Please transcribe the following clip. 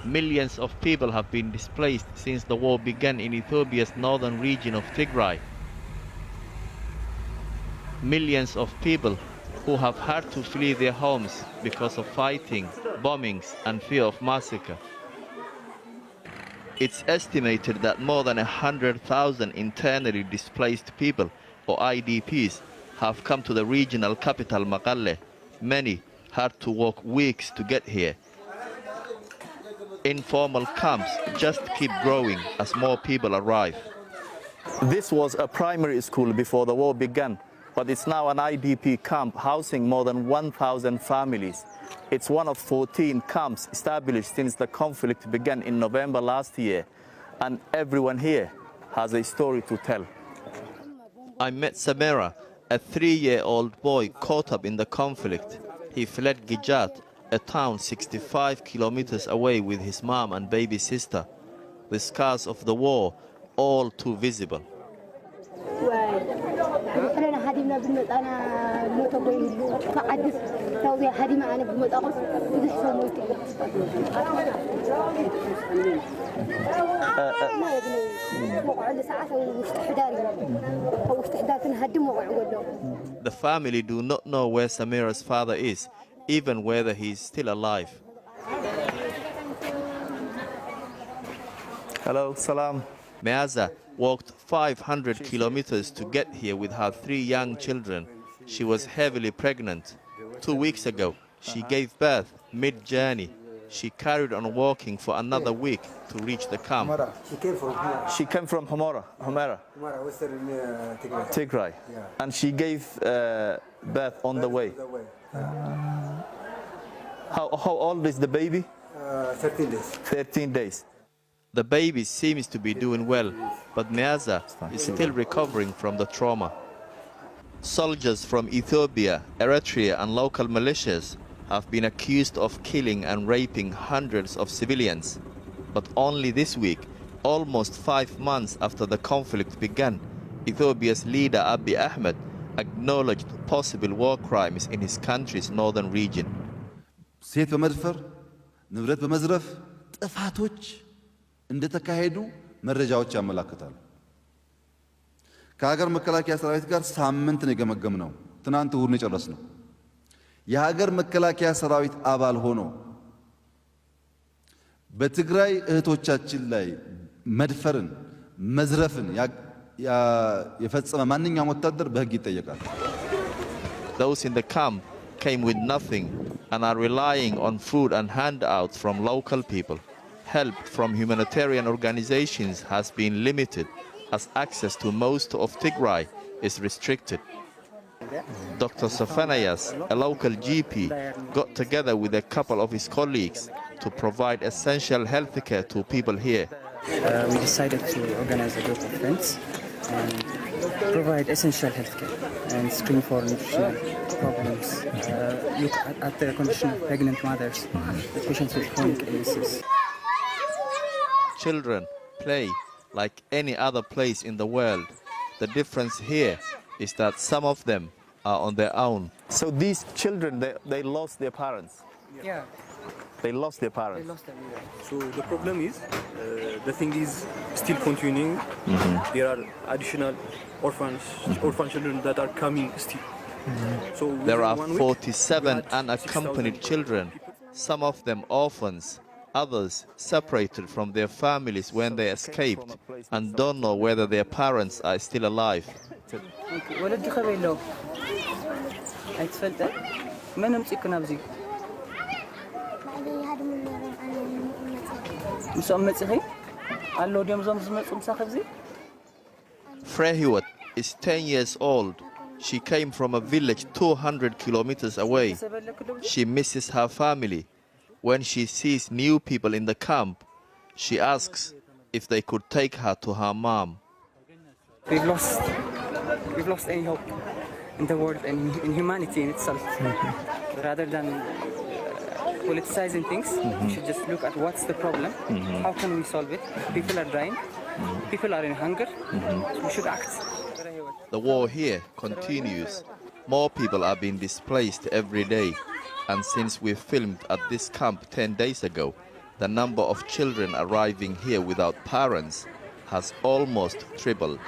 Millions of people have been displaced since the war began in Ethiopia's northern region of Tigray. Millions of people who have had to flee their homes because of fighting, bombings, and fear of massacre. It's estimated that more than 100,000 internally displaced people, or IDPs, have come to the regional capital Mekelle. Many had to walk weeks to get here. Informal camps just keep growing as more people arrive. This was a primary school before the war began, but it's now an IDP camp housing more than 1,000 families. It's one of 14 camps established since the conflict began in November last year, and everyone here has a story to tell. I met Samira, a 3-year-old boy caught up in the conflict. He fled Gijat, a town 65 kilometers away, with his mom and baby sister. The scars of the war, all too visible. The family do not know where Samira's father is, even whether he is still alive. Hello, salam. Meaza walked 500 kilometers to get here with her 3 young children. She was heavily pregnant. 2 weeks ago, she gave birth mid-journey. She carried on walking for another week to reach the camp. She came from Humera, Western Tigray. Yeah. And she gave birth on the way. How old is the baby? 13 days. 13 days. The baby seems to be doing well, but Meaza is still recovering from the trauma. Soldiers from Ethiopia, Eritrea, and local militias have been accused of killing and raping hundreds of civilians. But only this week, almost 5 months after the conflict began, Ethiopia's leader Abiy Ahmed acknowledged possible war crimes in his country's northern region. ሴት በመድፈር ንብረት በመዝረፍ ጥፋቶች እንደተካሄዱ መረጃዎች ያመለክታሉ። ከሀገር መከላከያ ሰራዊት ጋር ሳምንት ነው የገመገምነው። ትናንት እሁድ ነው የጨረስነው። የሀገር መከላከያ ሰራዊት አባል ሆኖ በትግራይ እህቶቻችን ላይ መድፈርን መዝረፍን የፈጸመ ማንኛውም ወታደር በሕግ ይጠየቃል። Those in the camp came with nothing and are relying on food and handouts from local people. Help from humanitarian organizations has been limited as access to most of Tigray is restricted. Dr. Sophanias, a local GP, got together with a couple of his colleagues to provide essential health care to people here. We decided to organize a group of friends and provide essential health care and screen for nutritional problems, look at the condition of pregnant mothers, the patients with chronic illnesses. Children play like any other place in the world. The difference here is that some of them are on their own. So these children, they lost their parents? Yeah. They lost their parents? They lost them, yeah. So the problem is, the thing is still continuing. There are additional orphan children that are coming still. So there are 47 unaccompanied children, some of them orphans, others separated from their families when they escaped and don't know whether their parents are still alive. Frehiwat is 10 years old. She came from a village 200 kilometers away. She misses her family. When she sees new people in the camp, she asks if they could take her to her mom. We've lost any hope in the world and in humanity in itself. Rather than politicizing things, we should just look at what's the problem, how can we solve it. People are dying, people are in hunger, we should act. The war here continues. More people are being displaced every day. And since we filmed at this camp 10 days ago, the number of children arriving here without parents has almost tripled.